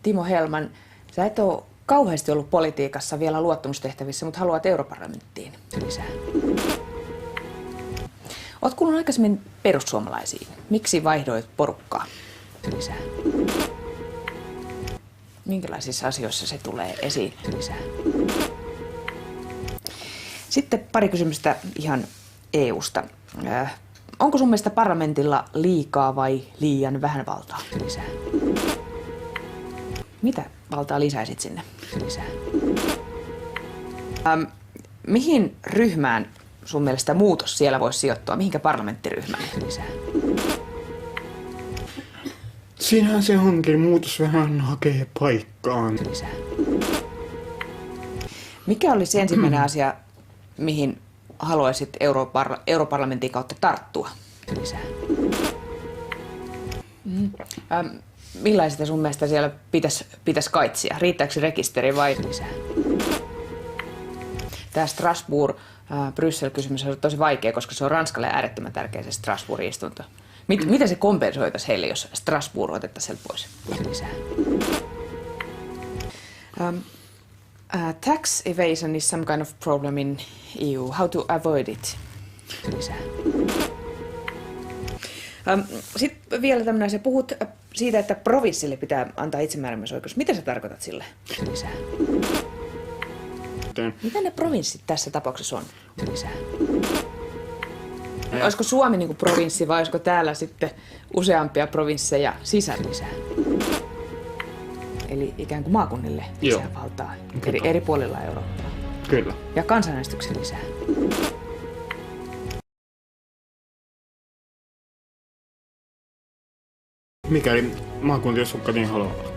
Timo Hellman, sä et ole kauheasti ollut politiikassa vielä luottamustehtävissä, mutta haluat europarlamenttiin lisää. Oot kuullut aikaisemmin perussuomalaisiin. Miksi vaihdoit porukkaa lisää? Minkälaisissa asioissa se tulee esiin lisää? Sitten pari kysymystä ihan EUsta. Onko sun mielestä parlamentilla liikaa vai liian vähän valtaa lisää? Mitä valtaa lisäisit sinne lisää? Mihin ryhmään sun mielestä muutos siellä voisi sijoittua? Mihinkä parlamenttiryhmään lisää? Siinähän se onkin, muutos vähän hakee paikkaan. Lisää. Mikä olisi ensimmäinen asia, mihin haluaisit europarlamentin kautta tarttua lisää? Millaisista sun mielestä siellä pitäisi kaitsia? Riittääkö rekisteri vai lisää? Tämä Strasbourg-Bryssel-kysymys on tosi vaikea, koska se on Ranskalle äärettömän tärkeä se Strasbourgin istunto. Miten se kompensoitaisiin heille, jos Strasbourg otettaisiin pois lisää? Tax evasion is some kind of problem in EU. How to avoid it? Lisää. Sitten vielä tämmöinen asia. Puhut siitä, että provinssille pitää antaa itsemääräämisoikeus. Mitä sä tarkoitat sille? Lisää. Mitä ne provinssit tässä tapauksessa on? Lisää. Olisiko Suomi niin kuin provinssi vai olisiko täällä sitten useampia provinsseja lisää? Eli ikään kuin maakunnille lisää valtaa eri puolilla Eurooppaa. Kyllä. Ja kansanäänestyksen lisää. Mikäli maakuntien asukkaat niin haluavat.